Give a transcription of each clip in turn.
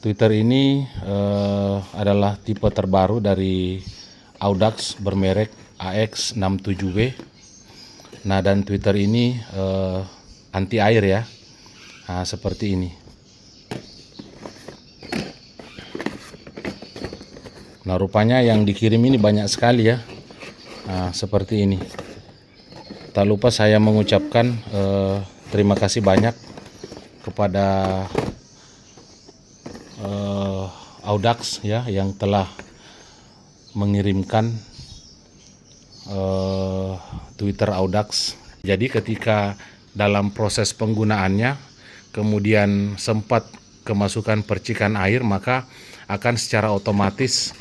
Twitter ini adalah tipe terbaru dari Audax bermerek AX67W. Nah, dan Twitter ini anti air ya. Nah, seperti ini. Nah, rupanya yang dikirim ini banyak sekali ya. Nah, seperti ini. Tak lupa saya mengucapkan terima kasih banyak kepada Audax ya yang telah mengirimkan Twitter Audax. Jadi ketika dalam proses penggunaannya kemudian sempat kemasukan percikan air, maka akan secara otomatis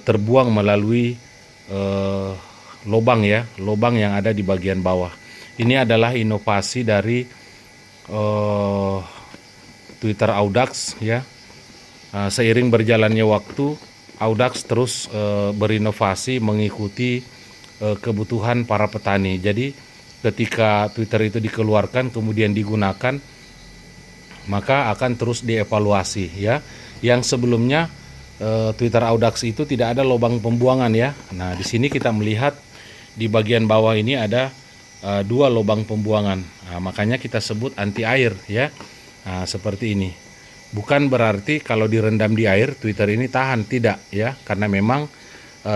terbuang melalui lubang ya, lubang yang ada di bagian bawah. Ini adalah inovasi dari Twitter Audax ya. Seiring berjalannya waktu, Audax terus berinovasi mengikuti kebutuhan para petani. Jadi ketika Twitter itu dikeluarkan kemudian digunakan, maka akan terus dievaluasi ya. Yang sebelumnya Twitter Audax itu tidak ada lubang pembuangan ya. Nah, di sini kita melihat di bagian bawah ini ada 2 lubang pembuangan. Nah, makanya kita sebut anti air ya. Nah, seperti ini. Bukan berarti kalau direndam di air Twitter ini tahan, tidak ya, karena memang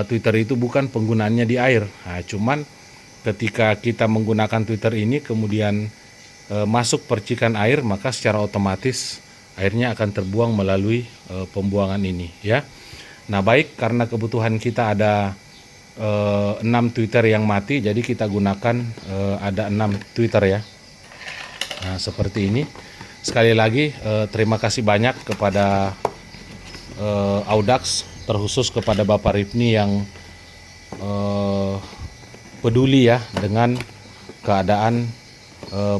Twitter itu bukan penggunaannya di air. Nah, cuman ketika kita menggunakan Twitter ini kemudian masuk percikan air, maka secara otomatis airnya akan terbuang melalui pembuangan ini ya. Nah, baik, karena kebutuhan kita ada 6 Twitter yang mati, jadi kita gunakan ada 6 Twitter ya. Nah, seperti ini. Sekali lagi terima kasih banyak kepada Audax, terkhusus kepada Bapak Rifni yang peduli ya dengan keadaan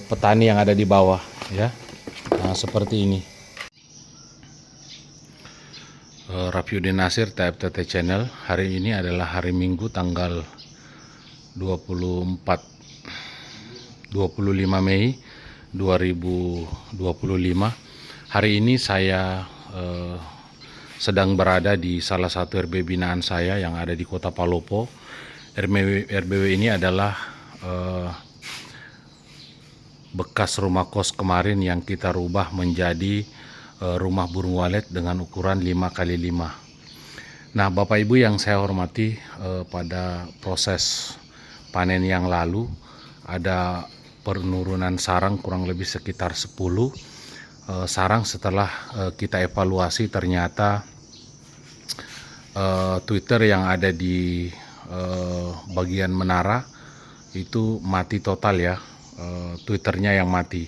petani yang ada di bawah ya. Nah, seperti ini. Rafiuddin Nasir, TFTT Channel. Hari ini adalah hari Minggu tanggal 25 Mei 2025. Hari ini saya sedang berada di salah satu RBW binaan saya yang ada di Kota Palopo. RBW ini adalah bekas rumah kos kemarin yang kita rubah menjadi rumah burung walet dengan ukuran 5x5. Nah, Bapak Ibu yang saya hormati, pada proses panen yang lalu ada penurunan sarang kurang lebih sekitar 10 sarang. Setelah kita evaluasi, ternyata Twitter yang ada di bagian menara itu mati total ya. Twitternya yang mati.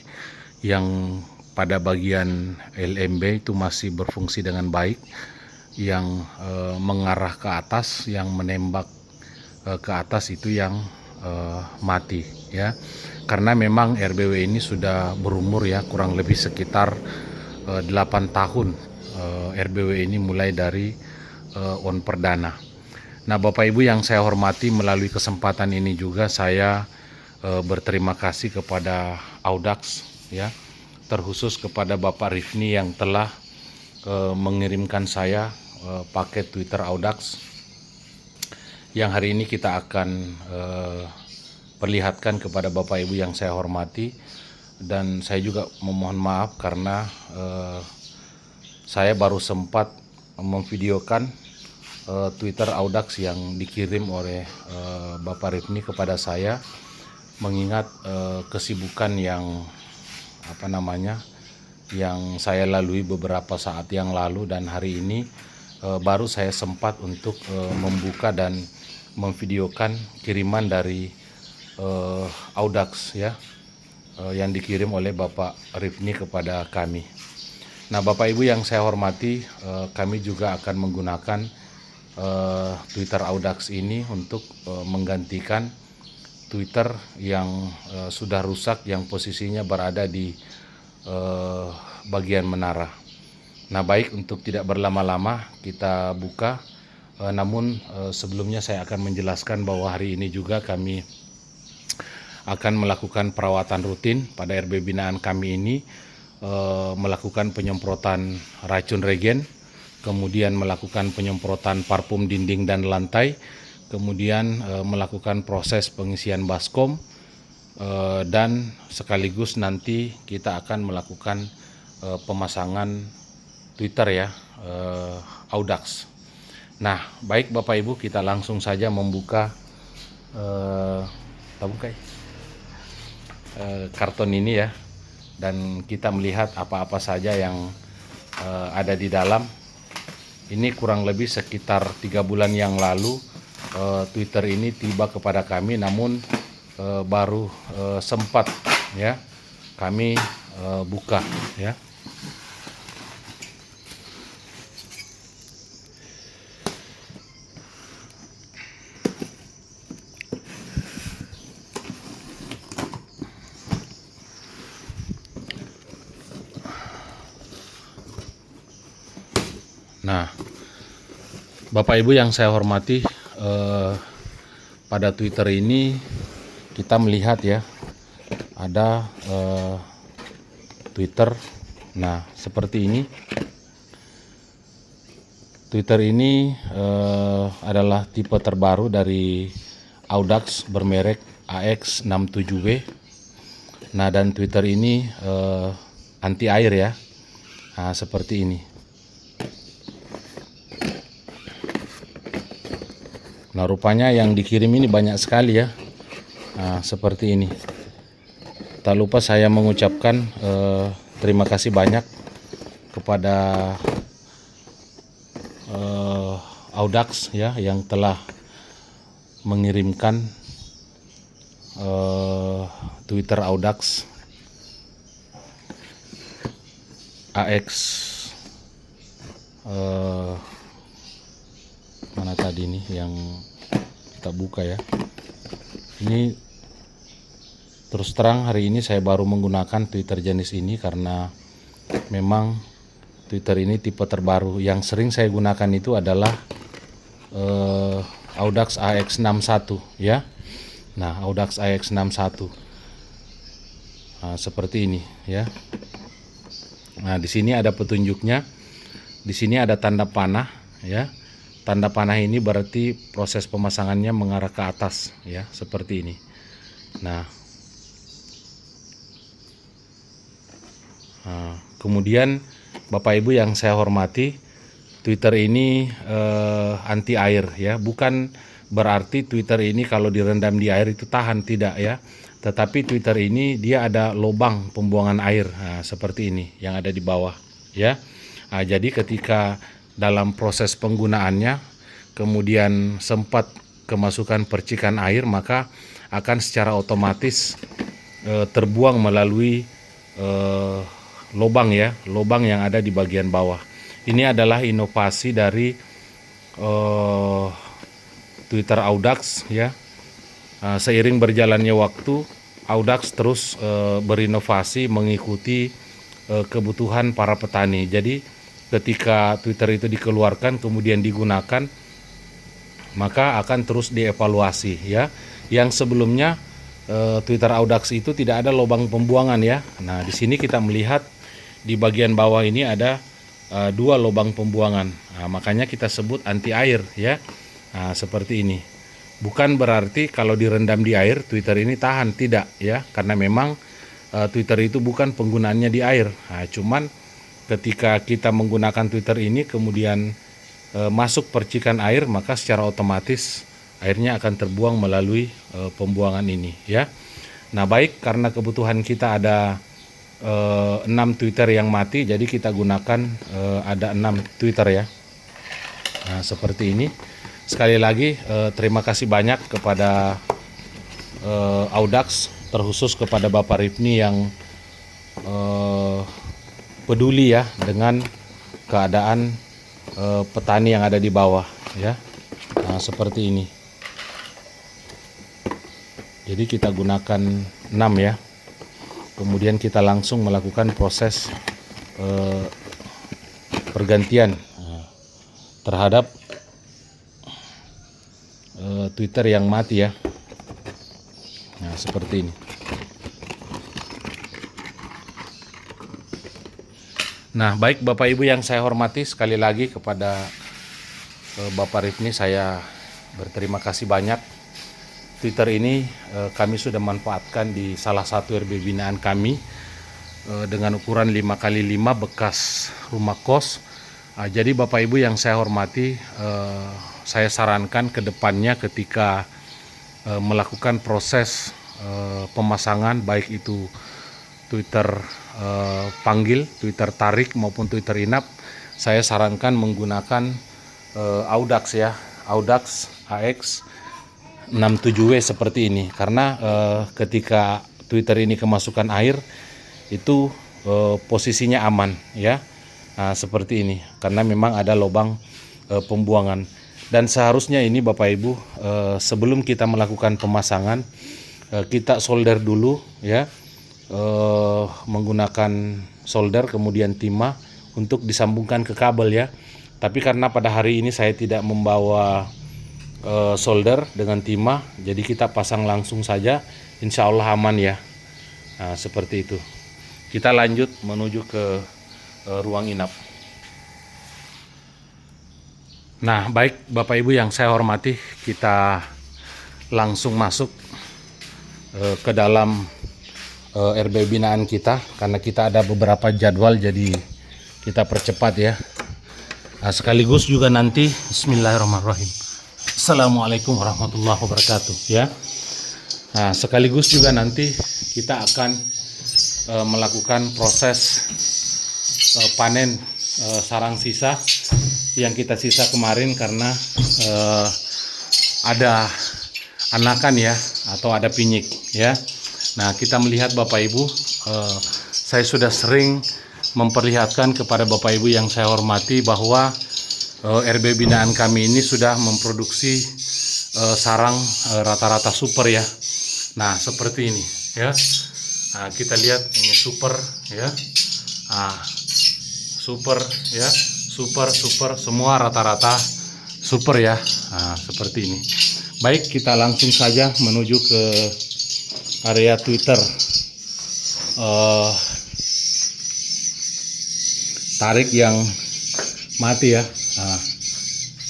Yang pada bagian LMB itu masih berfungsi dengan baik. Yang mengarah ke atas, yang menembak ke atas itu yang mati ya. Karena memang RBW ini sudah berumur ya, kurang lebih sekitar 8 tahun RBW ini mulai dari on perdana. Nah, Bapak Ibu yang saya hormati, melalui kesempatan ini juga saya berterima kasih kepada Audax ya, terkhusus kepada Bapak Rifni yang telah mengirimkan saya paket Twitter Audax yang hari ini kita akan perlihatkan kepada Bapak Ibu yang saya hormati. Dan saya juga memohon maaf karena saya baru sempat memvideokan Twitter Audax yang dikirim oleh Bapak Rifni kepada saya, mengingat kesibukan yang yang saya lalui beberapa saat yang lalu, dan hari ini baru saya sempat untuk membuka dan memvideokan kiriman dari Audax ya, yang dikirim oleh Bapak Rifni kepada kami. Nah, Bapak Ibu yang saya hormati, kami juga akan menggunakan Twitter Audax ini untuk menggantikan Twitter yang sudah rusak, yang posisinya berada di bagian menara. Nah, baik, untuk tidak berlama-lama kita buka. Namun sebelumnya saya akan menjelaskan bahwa hari ini juga kami akan melakukan perawatan rutin pada RB binaan kami ini melakukan penyemprotan racun regen, kemudian melakukan penyemprotan parfum dinding dan lantai, kemudian melakukan proses pengisian baskom, dan sekaligus nanti kita akan melakukan pemasangan Twitter ya, Audax. Nah, baik Bapak Ibu, kita langsung saja membuka karton ini ya, dan kita melihat apa-apa saja yang ada di dalam. Ini kurang lebih sekitar 3 bulan yang lalu Twitter ini tiba kepada kami, namun baru sempat ya kami buka ya. Nah, Bapak Ibu yang saya hormati, pada Twitter ini kita melihat ya ada Twitter. Nah, seperti ini. Twitter ini adalah tipe terbaru dari Audax bermerek AX67W. Nah, dan Twitter ini anti air ya. Nah, seperti ini. Nah, rupanya yang dikirim ini banyak sekali ya. Nah, seperti ini. Tak lupa saya mengucapkan terima kasih banyak kepada Audax ya yang telah mengirimkan Twitter Audax AX mana tadi nih yang kita buka ya. Ini terus terang hari ini saya baru menggunakan Twitter jenis ini karena memang Twitter ini tipe terbaru. Yang sering saya gunakan itu adalah Audax AX61 ya. Nah, Audax AX61 seperti ini ya. Nah, di sini ada petunjuknya. Di sini ada tanda panah ya. Tanda panah ini berarti proses pemasangannya mengarah ke atas ya, seperti ini. Nah, kemudian Bapak Ibu yang saya hormati, Twitter ini anti air ya, bukan berarti Twitter ini kalau direndam di air itu tahan, tidak ya. Tetapi Twitter ini dia ada lubang pembuangan air seperti ini yang ada di bawah ya. Jadi ketika dalam proses penggunaannya kemudian sempat kemasukan percikan air, maka akan secara otomatis terbuang melalui lubang ya, lubang yang ada di bagian bawah. Ini adalah inovasi dari Twitter Audax ya. Seiring berjalannya waktu, Audax terus berinovasi mengikuti kebutuhan para petani. Jadi ketika Twitter itu dikeluarkan kemudian digunakan, maka akan terus dievaluasi ya. Yang sebelumnya Twitter Audax itu tidak ada lubang pembuangan ya. Nah, di sini kita melihat di bagian bawah ini ada 2 lubang pembuangan. Nah, makanya kita sebut anti air ya. Nah, seperti ini. Bukan berarti kalau direndam di air Twitter ini tahan, tidak ya. Karena memang Twitter itu bukan penggunaannya di air. Nah, cuman ketika kita menggunakan Twitter ini kemudian masuk percikan air, maka secara otomatis airnya akan terbuang melalui pembuangan ini ya. Nah, baik, karena kebutuhan kita ada 6 Twitter yang mati, jadi kita gunakan ada 6 Twitter ya. Nah, seperti ini. Sekali lagi terima kasih banyak kepada Audax, terkhusus kepada Bapak Rifni yang peduli ya dengan keadaan petani yang ada di bawah ya. Nah, seperti ini. Jadi kita gunakan 6 ya. Kemudian kita langsung melakukan proses pergantian terhadap Twitter yang mati ya. Nah, seperti ini. Nah, baik Bapak Ibu yang saya hormati, sekali lagi kepada Bapak Rifni saya berterima kasih banyak. Twitter ini kami sudah manfaatkan di salah satu RB binaan kami dengan ukuran 5x5 bekas rumah kos. Jadi Bapak Ibu yang saya hormati, saya sarankan ke depannya ketika melakukan proses pemasangan, baik itu Twitter panggil, Twitter tarik maupun Twitter inap, saya sarankan menggunakan Audax ya, Audax AX 67W seperti ini, karena ketika Twitter ini kemasukan air itu posisinya aman ya. Nah, seperti ini, karena memang ada lubang pembuangan. Dan seharusnya ini Bapak Ibu, sebelum kita melakukan pemasangan, kita solder dulu ya, menggunakan solder kemudian timah untuk disambungkan ke kabel ya. Tapi karena pada hari ini saya tidak membawa solder dengan timah, jadi kita pasang langsung saja, insya Allah aman ya. Nah, seperti itu. Kita lanjut menuju ke ruang inap. Nah, baik Bapak Ibu yang saya hormati, kita langsung masuk ke dalam RB binaan kita, karena kita ada beberapa jadwal, jadi kita percepat ya. Nah, sekaligus juga nanti bismillahirrahmanirrahim, assalamualaikum warahmatullahi wabarakatuh ya. Nah, sekaligus juga nanti kita akan melakukan proses panen sarang sisa yang kita sisa kemarin, karena ada anakan ya, atau ada pinyik ya. Nah, kita melihat Bapak Ibu, saya sudah sering memperlihatkan kepada Bapak Ibu yang saya hormati bahwa RB binaan kami ini sudah memproduksi sarang rata-rata super ya. Nah, seperti ini ya. Nah, kita lihat ini super ya. Nah, super ya, super semua rata-rata super ya. Nah, seperti ini. Baik, kita langsung saja menuju ke area Twitter tarik yang mati ya. Nah,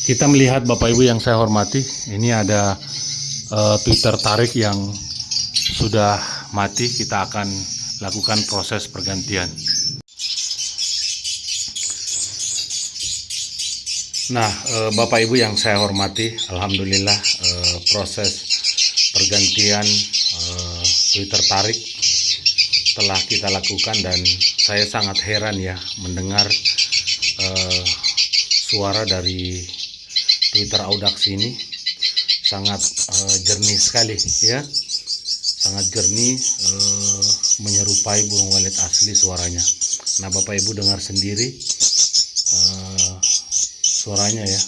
kita melihat Bapak Ibu yang saya hormati, ini ada Twitter tarik yang sudah mati. Kita akan lakukan proses pergantian. Nah, Bapak Ibu yang saya hormati, alhamdulillah proses pergantian Twitter tarik telah kita lakukan, dan saya sangat heran ya mendengar suara dari Twitter Audax ini sangat jernih sekali ya, sangat jernih, menyerupai burung walet asli suaranya. Nah, Bapak Ibu dengar sendiri suaranya ya,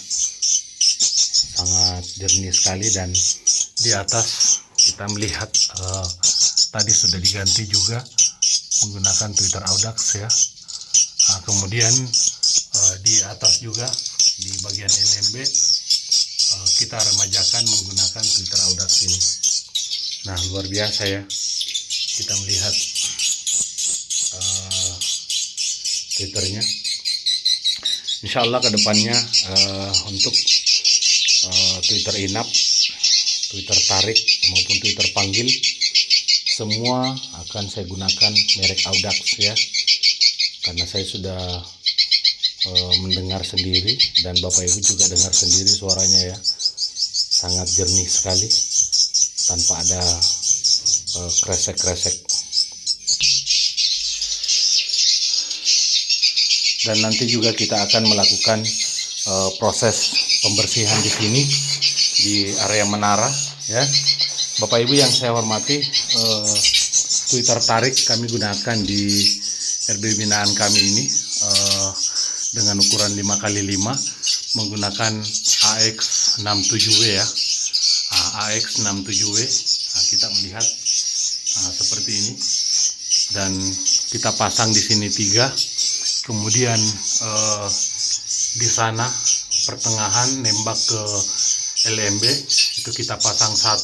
sangat jernih sekali. Dan di atas kita melihat tadi sudah diganti juga menggunakan Twitter Audax ya. Nah, kemudian di atas juga di bagian LMB kita remajakan menggunakan Twitter Audax ini. Nah, luar biasa ya, kita melihat Twitternya. Insya Allah kedepannya untuk Twitter inap, Twitter tarik maupun Twitter panggil, semua akan saya gunakan merek Audax ya, karena saya sudah mendengar sendiri, dan Bapak Ibu juga dengar sendiri suaranya ya, sangat jernih sekali tanpa ada kresek-kresek. Dan nanti juga kita akan melakukan proses pembersihan di sini di area menara ya. Bapak Ibu yang saya hormati, Twitter tarik kami gunakan di RB binaan kami ini dengan ukuran 5x5 menggunakan AX67W ya. AX67W. Nah, kita melihat seperti ini, dan kita pasang di sini 3, kemudian di sana pertengahan nembak ke LMB itu kita pasang 1,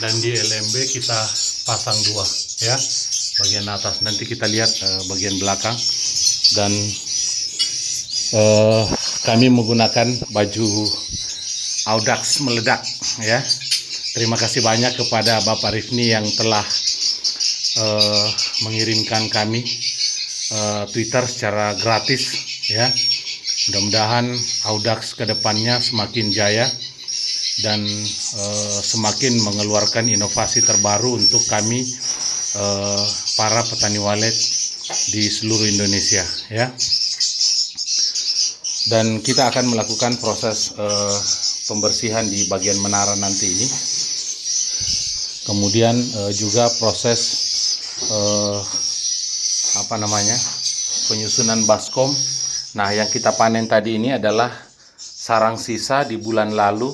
dan di LMB kita pasang 2 ya, bagian atas. Nanti kita lihat bagian belakang dan kami menggunakan baju Audax meledak ya. Terima kasih banyak kepada Bapak Rifni yang telah mengirimkan kami Twitter secara gratis ya. Mudah-mudahan Audax kedepannya semakin jaya dan semakin mengeluarkan inovasi terbaru untuk kami para petani walet di seluruh Indonesia ya. Dan kita akan melakukan proses pembersihan di bagian menara nanti ini. Kemudian juga proses penyusunan baskom. Nah, yang kita panen tadi ini adalah sarang sisa di bulan lalu.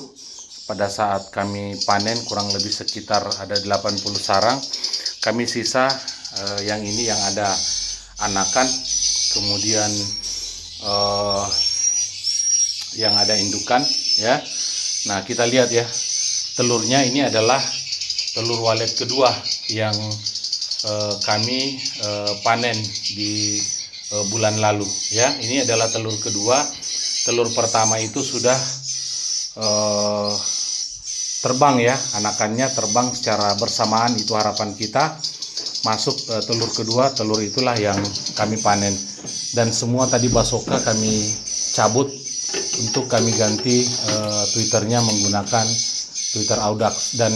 Pada saat kami panen kurang lebih sekitar ada 80 sarang. Kami sisa yang ini yang ada anakan, kemudian yang ada indukan ya. Nah, kita lihat ya, telurnya ini adalah telur walet kedua yang kami panen di bulan lalu ya. Ini adalah telur kedua. Telur pertama itu sudah terbang ya, anakannya terbang secara bersamaan. Itu harapan kita. Masuk telur kedua, telur itulah yang kami panen. Dan semua tadi basoka kami cabut untuk kami ganti Twitternya menggunakan Twitter Audax. Dan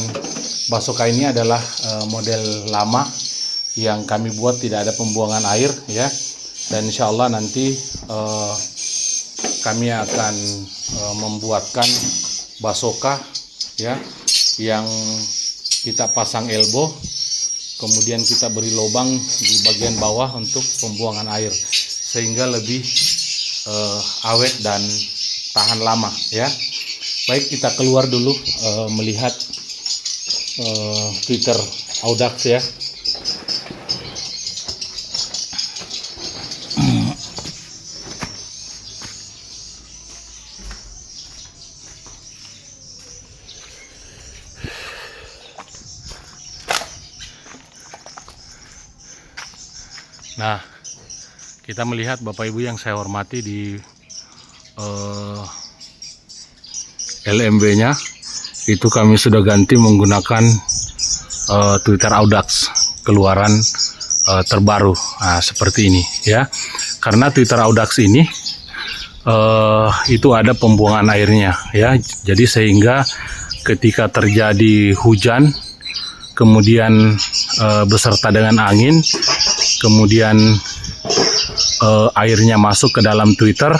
basoka ini adalah model lama yang kami buat, tidak ada pembuangan air ya. Dan insya Allah nanti kami akan membuatkan basoka ya, yang kita pasang elbow, kemudian kita beri lubang di bagian bawah untuk pembuangan air sehingga lebih awet dan tahan lama ya. Baik, kita keluar dulu melihat Twitter Audax ya. Nah, kita melihat Bapak Ibu yang saya hormati di LMB-nya itu kami sudah ganti menggunakan Twitter Audax keluaran terbaru. Nah, seperti ini ya. Karena Twitter Audax ini itu ada pembuangan airnya ya. Jadi sehingga ketika terjadi hujan, kemudian beserta dengan angin, kemudian airnya masuk ke dalam Twitter,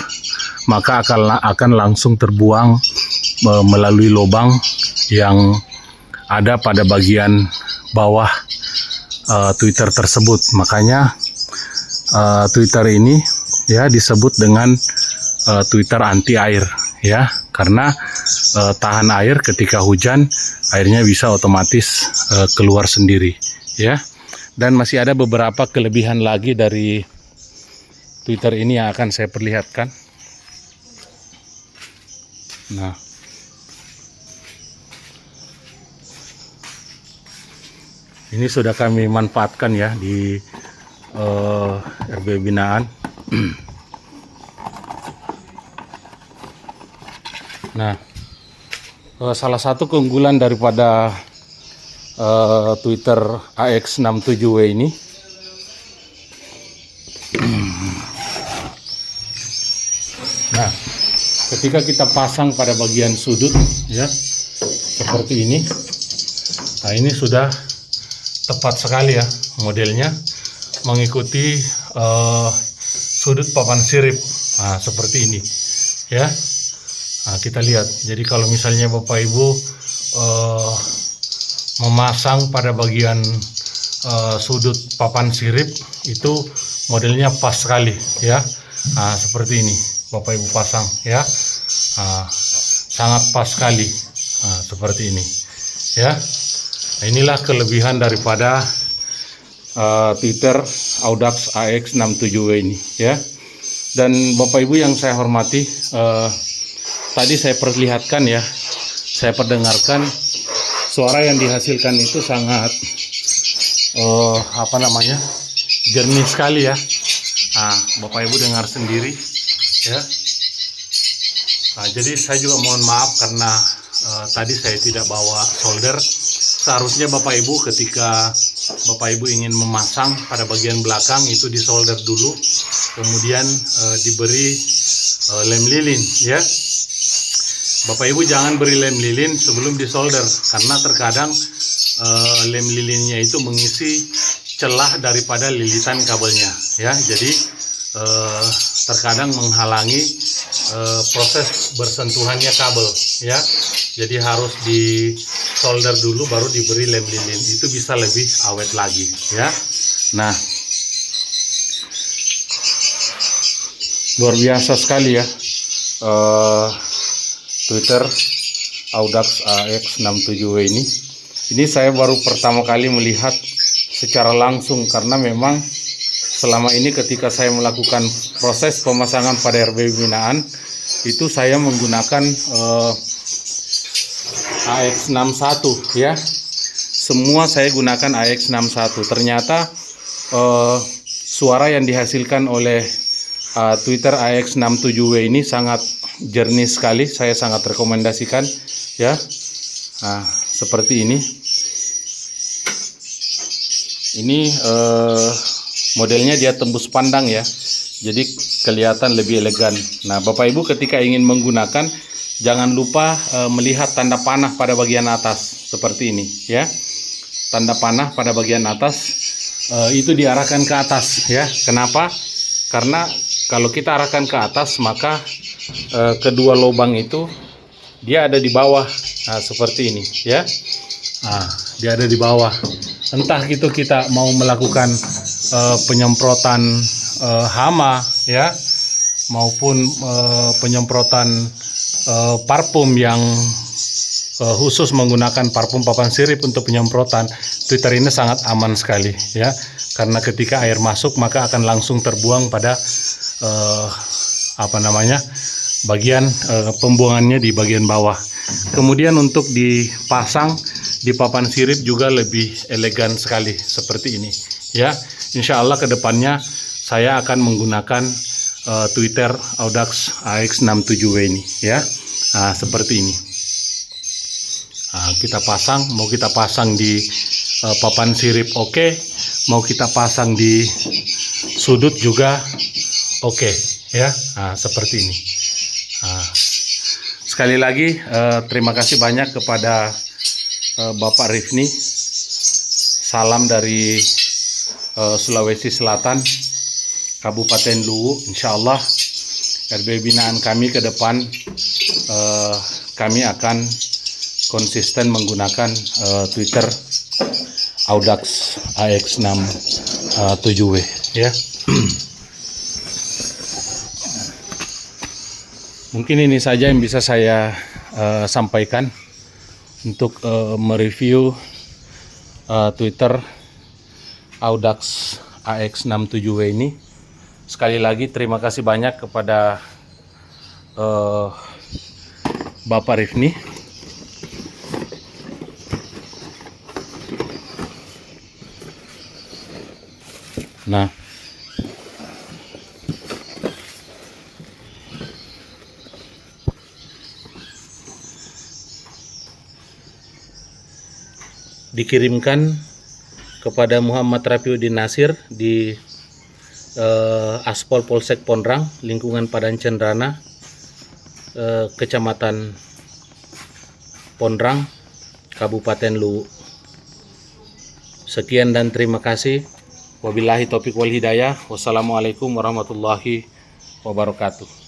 maka akan langsung terbuang melalui lubang yang ada pada bagian bawah Twitter tersebut. Makanya Twitter ini ya disebut dengan Twitter anti air ya, karena tahan air ketika hujan, airnya bisa otomatis keluar sendiri ya. Dan masih ada beberapa kelebihan lagi dari Twitter ini yang akan saya perlihatkan. Nah, ini sudah kami manfaatkan ya di RB binaan. Nah, salah satu keunggulan daripada Twitter AX67W ini, nah, ketika kita pasang pada bagian sudut ya seperti ini, nah ini sudah tepat sekali ya modelnya, mengikuti sudut papan sirip. Nah, seperti ini ya. Nah, kita lihat. Jadi kalau misalnya Bapak Ibu memasang pada bagian sudut papan sirip, itu modelnya pas sekali ya. Nah, seperti ini Bapak Ibu pasang ya. Nah, sangat pas sekali. Nah, seperti ini ya. Nah, inilah kelebihan daripada Twitter Audax AX67W ini ya. Dan Bapak Ibu yang saya hormati, tadi saya perlihatkan ya, saya perdengarkan suara yang dihasilkan itu sangat jernih sekali ya. Nah, Bapak Ibu dengar sendiri ya. Nah, jadi saya juga mohon maaf karena tadi saya tidak bawa solder. Seharusnya Bapak Ibu ketika Bapak Ibu ingin memasang pada bagian belakang itu disolder dulu, kemudian diberi lem lilin ya. Bapak Ibu jangan beri lem lilin sebelum disolder, karena terkadang lem lilinnya itu mengisi celah daripada lilitan kabelnya ya. Jadi terkadang menghalangi proses bersentuhannya kabel ya. Jadi harus di solder dulu baru diberi lem lilin, itu bisa lebih awet lagi ya. Nah, luar biasa sekali ya Twitter Audax AX67W ini. Ini saya baru pertama kali melihat secara langsung, karena memang selama ini ketika saya melakukan proses pemasangan pada RBB binaan itu saya menggunakan AX61 ya. Semua saya gunakan AX61. Ternyata suara yang dihasilkan oleh Twitter AX67W ini sangat jernih sekali. Saya sangat rekomendasikan ya. Nah, seperti ini. Ini modelnya dia tembus pandang ya. Jadi kelihatan lebih elegan. Nah, Bapak Ibu ketika ingin menggunakan, jangan lupa melihat tanda panah pada bagian atas seperti ini ya. Tanda panah pada bagian atas itu diarahkan ke atas ya. Kenapa? Karena kalau kita arahkan ke atas, maka kedua lubang itu dia ada di bawah. Nah, seperti ini ya. Nah, dia ada di bawah. Entah itu kita mau melakukan penyemprotan hama ya, maupun penyemprotan parfum yang khusus menggunakan parfum papan sirip untuk penyemprotan, Twitter ini sangat aman sekali ya, karena ketika air masuk maka akan langsung terbuang pada bagian pembuangannya di bagian bawah. Kemudian untuk dipasang di papan sirip juga lebih elegan sekali seperti ini ya. Insya Allah kedepannya saya akan menggunakan Twitter Audax AX67W ini ya. Nah, seperti ini. Nah, kita pasang, mau kita pasang di papan sirip oke, mau kita pasang di sudut juga oke ya. Nah, seperti ini. Nah, sekali lagi terima kasih banyak kepada Bapak Rifni. Salam dari Sulawesi Selatan, Kabupaten Luwu. Insya Allah RB binaan kami ke depan kami akan konsisten menggunakan Twitter Audax AX67W ya. Mungkin ini saja yang bisa saya sampaikan untuk mereview Twitter Audax AX67W ini. Sekali lagi terima kasih banyak kepada Bapak Rifni. Nah, dikirimkan kepada Muhammad Rafiuddin Nasir di Aspol Polsek Pondrang, lingkungan Padan Cendrana, Kecamatan Pondrang, Kabupaten Luwu. Sekian dan terima kasih. Wabillahi taufiq wal hidayah. Wassalamualaikum warahmatullahi wabarakatuh.